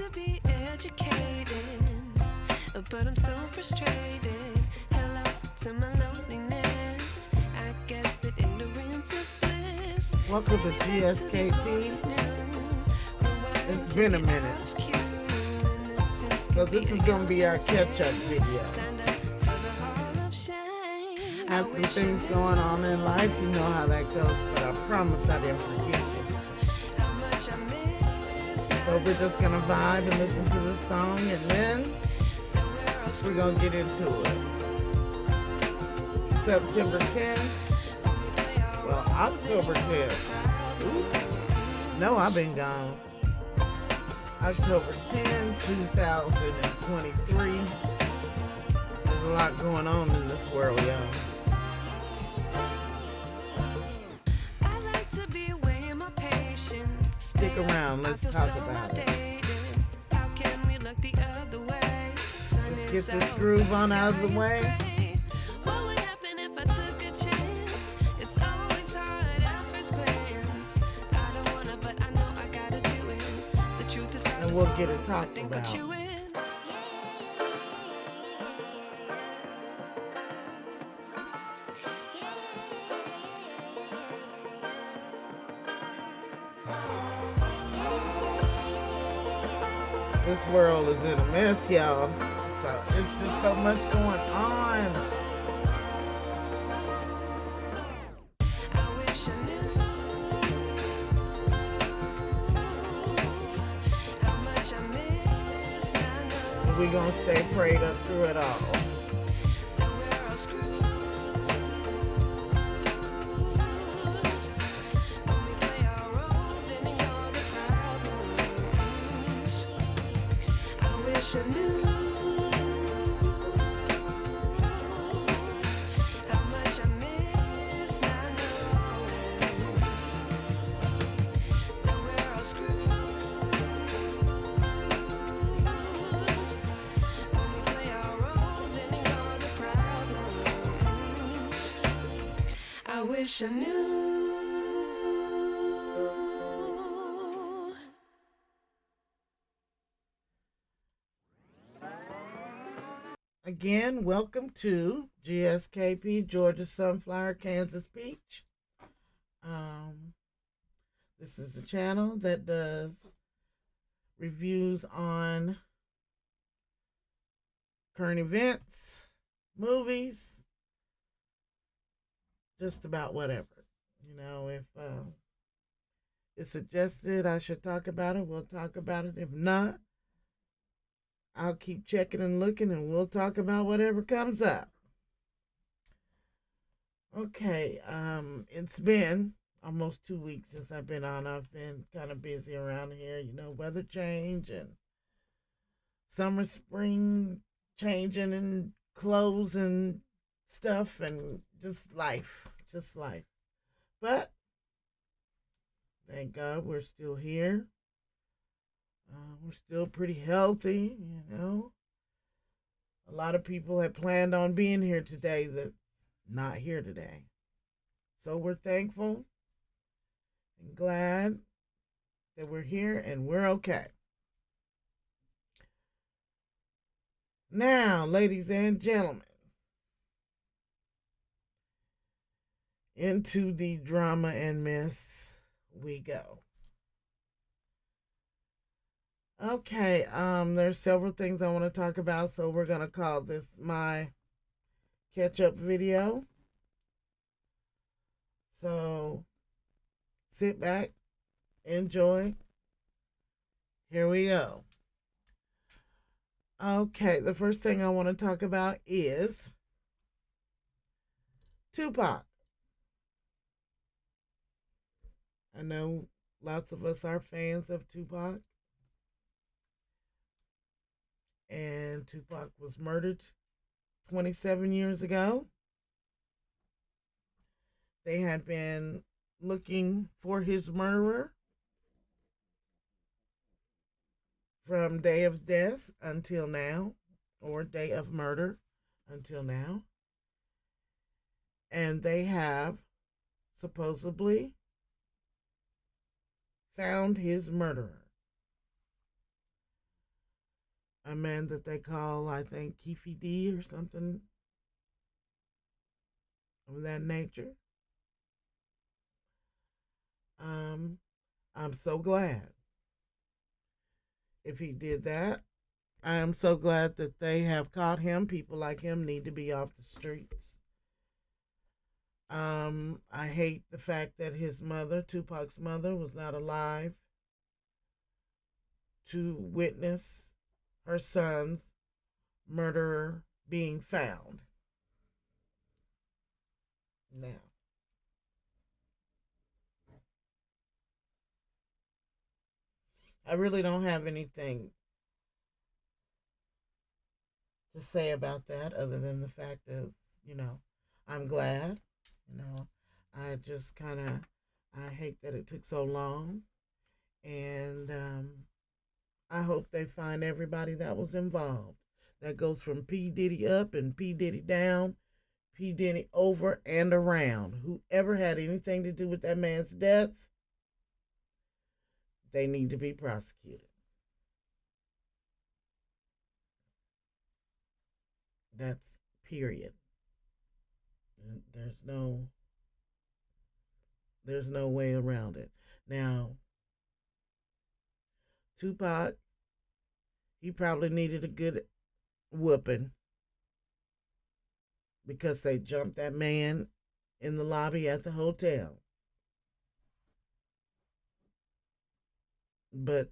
to be educated, but I'm so frustrated. Hello to my loneliness. I guess that ignorance is bliss. Welcome to GSKP. It's been a minute. So this is going to be our catch-up video. I had some things going on in life, you know how that goes, but I promise I didn't forget you. So we're just going to vibe and listen to this song, and then we're going to get into it. September 10th. Well, October 10th. Oops. No, I've been gone. October 10, 2023. There's a lot going on in this world, y'all. Stick around, let's talk about it. Let's get this groove on out of the way. What would happen if I took a chance? It's always hard at first glance. I don't wanna, but I know I gotta do it. The truth is hard, and we'll get it talked about. This world is in a mess, y'all. So it's just so much going on. We're gonna stay prayed up through it all. I knew how much I miss not knowing that we're all screwed when we play our roles and ignore the problems. I wish I knew. Again, welcome to GSKP, Georgia Sunflower, Kansas Peach. This is a channel that does reviews on current events, movies, just about whatever. You know, if it's suggested I should talk about it, we'll talk about it. If not, I'll keep checking and looking, and we'll talk about whatever comes up. Okay, it's been almost 2 weeks since I've been on. I've been kind of busy around here, you know, weather change and summer, spring changing and clothes and stuff, and just life. But thank God we're still here. We're still pretty healthy, you know. A lot of people had planned on being here today that's not here today. So we're thankful and glad that we're here and we're okay. Now, ladies and gentlemen, into the drama and myths we go. Okay, there's several things I want to talk about, so we're going to call this my catch-up video. So, sit back, enjoy. Here we go. Okay, the first thing I want to talk about is Tupac. I know lots of us are fans of Tupac. And Tupac was murdered 27 years ago. They had been looking for his murderer from day of death until now, or day of murder until now. And they have supposedly found his murderer. a man that they call, I think, Keefy D or something of that nature. Um, I'm so glad if he did that. I am so glad that they have caught him. People like him need to be off the streets. I hate the fact that his mother, Tupac's mother, was not alive to witness her son's murderer being found. Now, I really don't have anything to say about that other than the fact that, you know, I'm glad. You know, I just kind of, I hate that it took so long. And I hope they find everybody that was involved. That goes from P. Diddy up and P. Diddy down, P. Diddy over and around. Whoever had anything to do with that man's death, they need to be prosecuted. That's period. There's no there's no way around it. Now, Tupac, he probably needed a good whooping because they jumped that man in the lobby at the hotel. But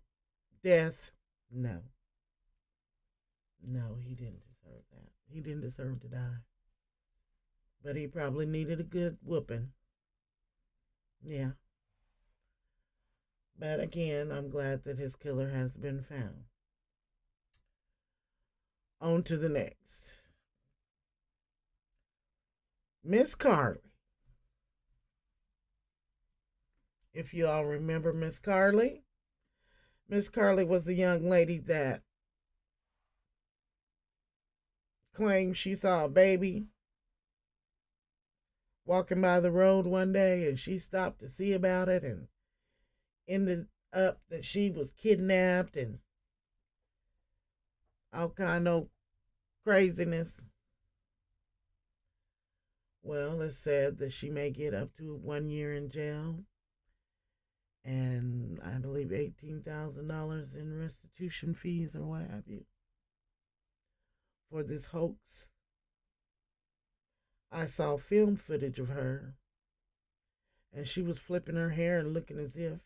death, no. No, he didn't deserve that. He didn't deserve to die. But he probably needed a good whooping. Yeah. But again, I'm glad that his killer has been found. On to the next. Miss Carly. If you all remember Miss Carly was the young lady that claimed she saw a baby walking by the road one day and she stopped to see about it and ended up that she was kidnapped and all kind of craziness. Well, it's said that she may get up to 1 year in jail and I believe $18,000 in restitution fees or what have you for this hoax. I saw film footage of her and she was flipping her hair and looking as if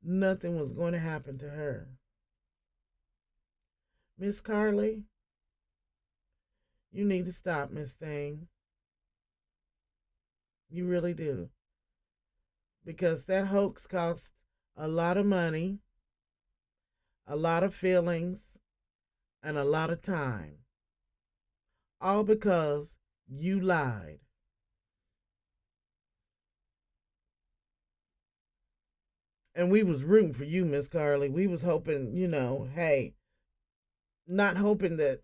nothing was going to happen to her. Miss Carly, you need to stop, Miss Thing. You really do. Because that hoax cost a lot of money, a lot of feelings, and a lot of time. All because you lied. And we was rooting for you, Miss Carly. We was hoping, hey, not hoping that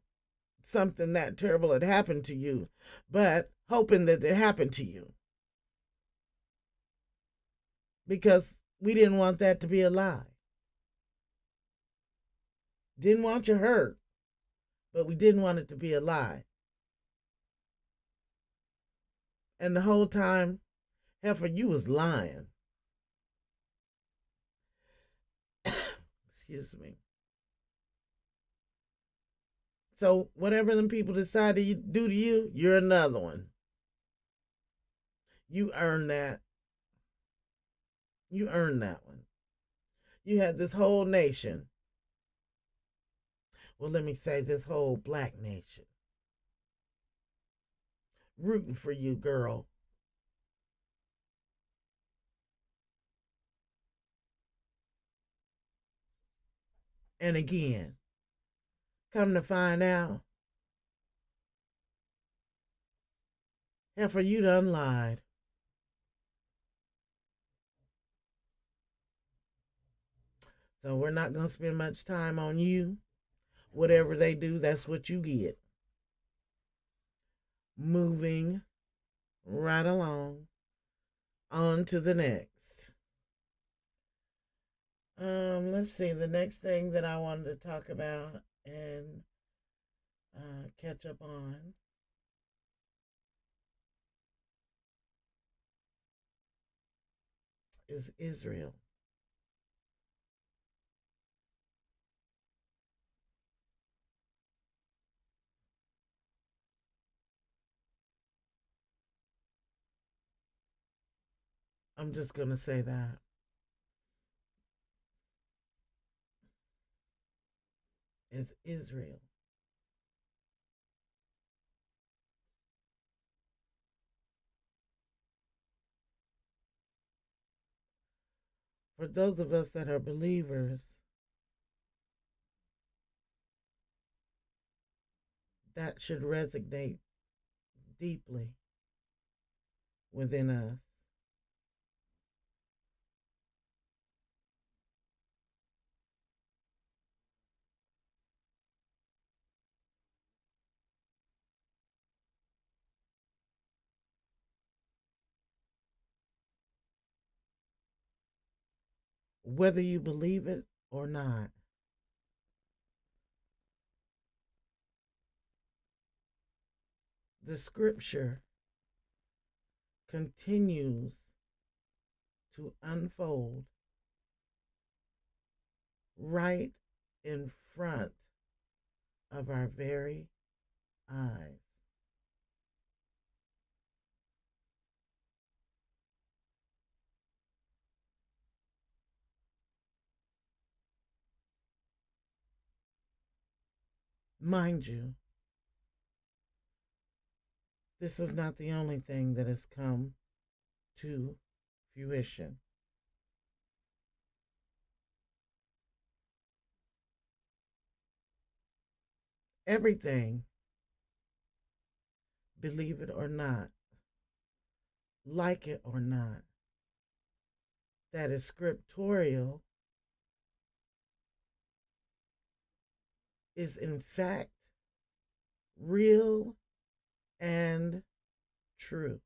something that terrible had happened to you, but hoping that it happened to you. Because we didn't want that to be a lie. Didn't want you hurt, but we didn't want it to be a lie. And the whole time, heifer, you was lying. Excuse me. So whatever them people decide to do to you, you're another one. You earned that. You earned that one. You had this whole nation. Well, let me say this whole black nation rooting for you, girl. And again, come to find out, heifer, you done lied. So we're not going to spend much time on you. Whatever they do, that's what you get. Moving right along. On to the next. Let's see. The next thing that I wanted to talk about and catch up on is Israel. I'm just going to say that. Is Israel. For those of us that are believers, that should resonate deeply within us. Whether you believe it or not, the scripture continues to unfold right in front of our very eyes. Mind you, this is not the only thing that has come to fruition. Everything, believe it or not, like it or not, that is scriptorial is in fact real and true.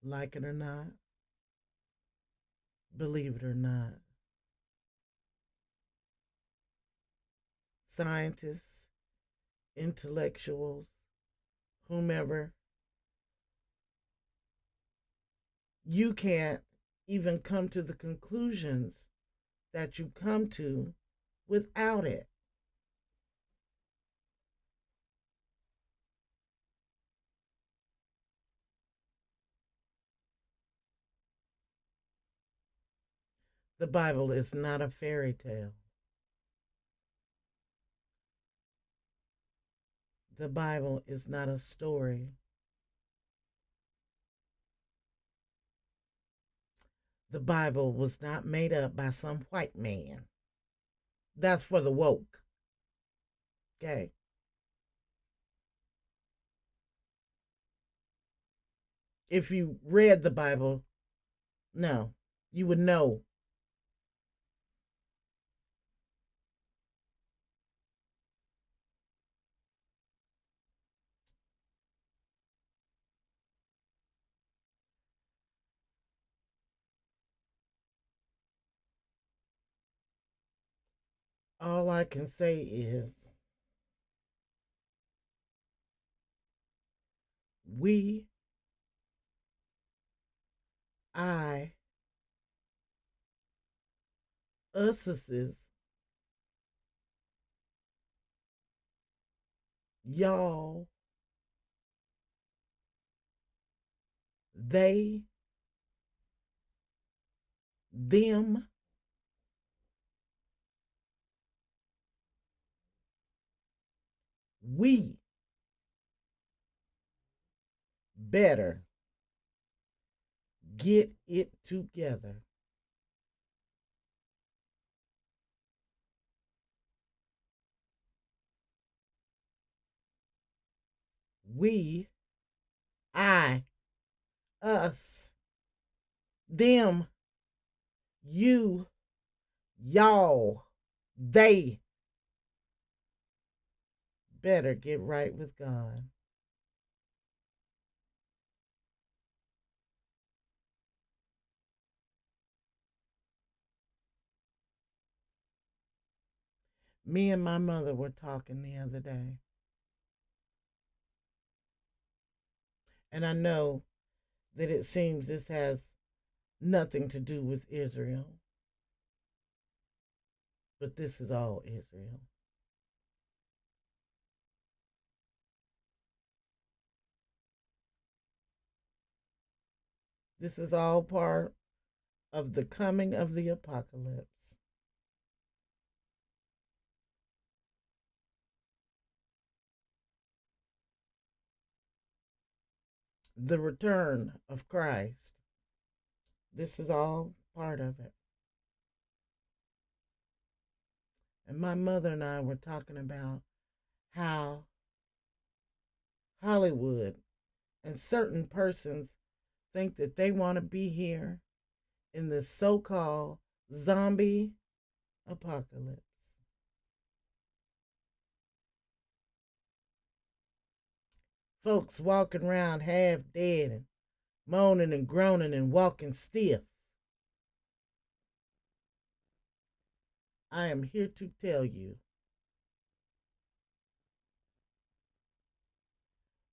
Like it or not, believe it or not. Scientists, intellectuals, whomever, you can't even come to the conclusions that you come to without it. The Bible is not a fairy tale. The Bible is not a story. The Bible was not made up by some white man. That's for the woke. Okay. If you read the Bible, no, you would know. All I can say is we, I, uses, y'all, they, them, we better get it together. We, I, us, them, you, y'all, they better get right with God. Me and my mother were talking the other day, and I know that it seems this has nothing to do with Israel, but this is all Israel. This is all part of the coming of the apocalypse. The return of Christ. This is all part of it. And my mother and I were talking about how Hollywood and certain persons think that they want to be here in this so called zombie apocalypse. Folks walking around half dead and moaning and groaning and walking stiff. I am here to tell you,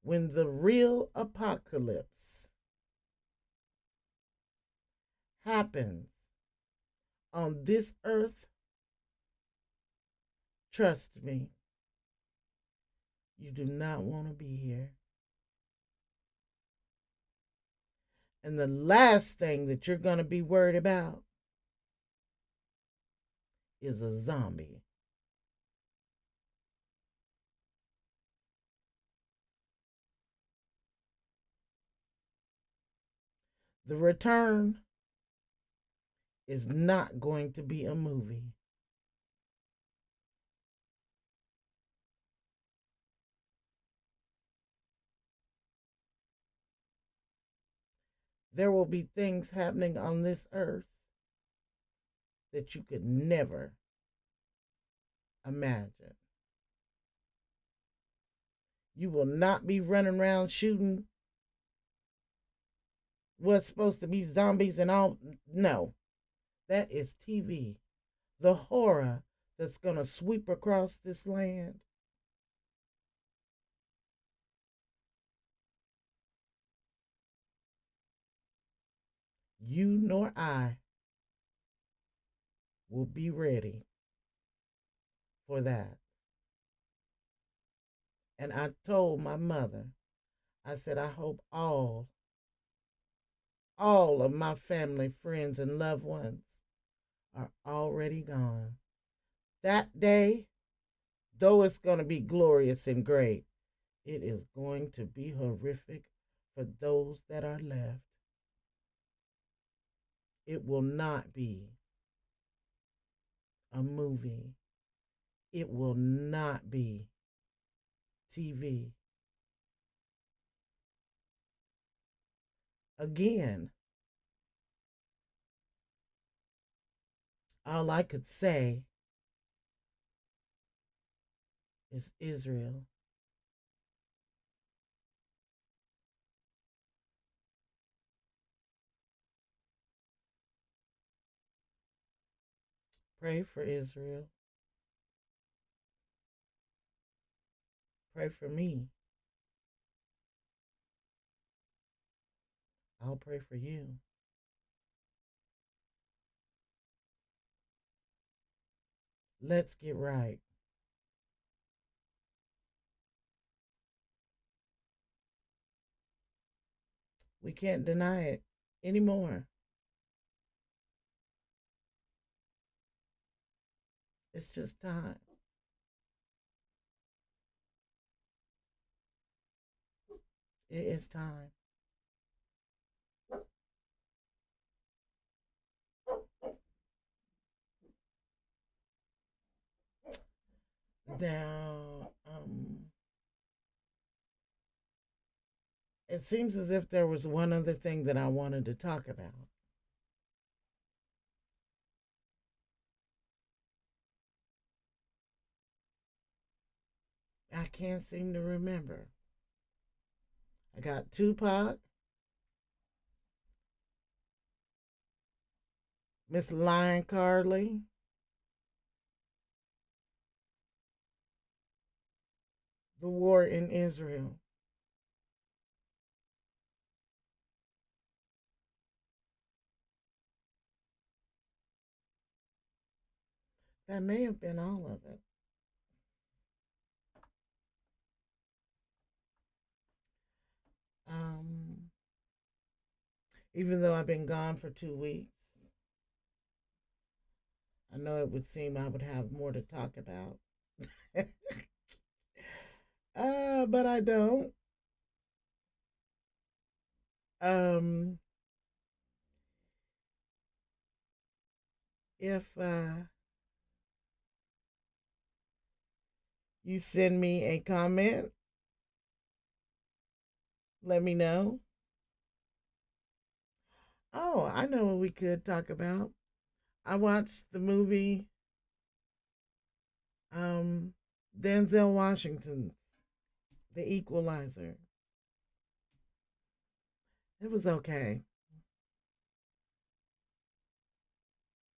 when the real apocalypse happens on this earth, trust me, you do not want to be here. And the last thing that you're going to be worried about is a zombie. The return is not going to be a movie. There will be things happening on this earth that you could never imagine. You will not be running around shooting what's supposed to be zombies and all. No, that is TV. The horror that's going to sweep across this land. You nor I will be ready for that. And I told my mother, I said, I hope all of my family, friends, and loved ones are already gone. That day, though it's going to be glorious and great, it is going to be horrific for those that are left. It will not be a movie. It will not be TV. Again, all I could say is Israel. Pray for Israel. Pray for me. I'll pray for you. Let's get right. We can't deny it anymore. It's just time. It is time. Now, it seems as if there was one other thing that I wanted to talk about. I can't seem to remember. I got Tupac, Miss Lion Carly, the war in Israel. That may have been all of it. Um, Even though I've been gone for 2 weeks, I know it would seem I would have more to talk about. But I don't. Um, if you send me a comment, let me know. Oh, I know what we could talk about. I watched the movie um, Denzel Washington, The Equalizer. It was okay.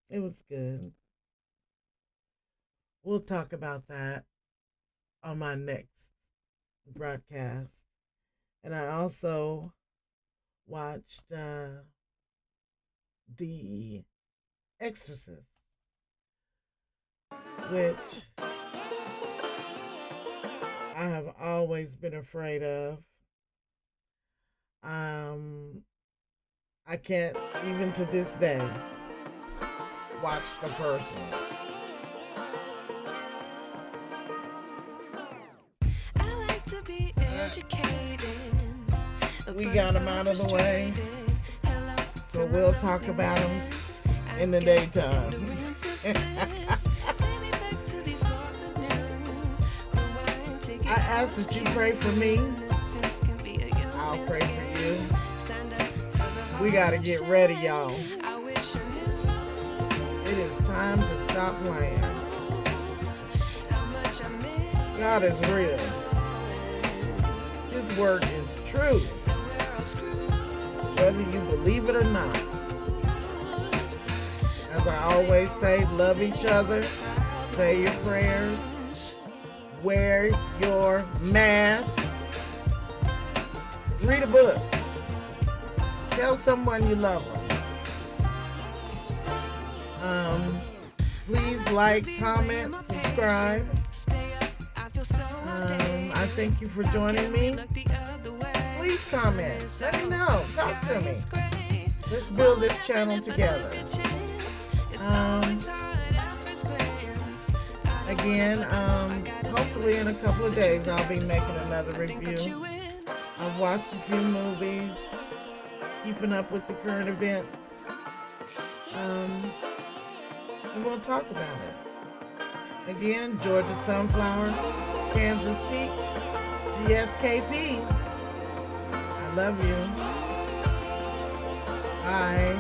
It was good. We'll talk about that on my next broadcast. And I also watched The Exorcist, which I have always been afraid of. I can't, even to this day, watch the first one. I like to be educated. We got them out of the way, so we'll talk about them in the daytime. I ask that you pray for me. I'll pray for you. We got to get ready, y'all. It is time to stop playing. God is real. His word is true, whether you believe it or not. As I always say, love each other, say your prayers, wear your mask, read a book, tell someone you love them. Please like, comment, subscribe. I thank you for joining me. Please comment. Let me know. Talk to me. Let's build this channel together. Again, hopefully in a couple of days I'll be making another review. I've watched a few movies, keeping up with the current events. And we'll talk about it. Again, Georgia Sunflower, Kansas Peach, GSKP. I love you. Bye.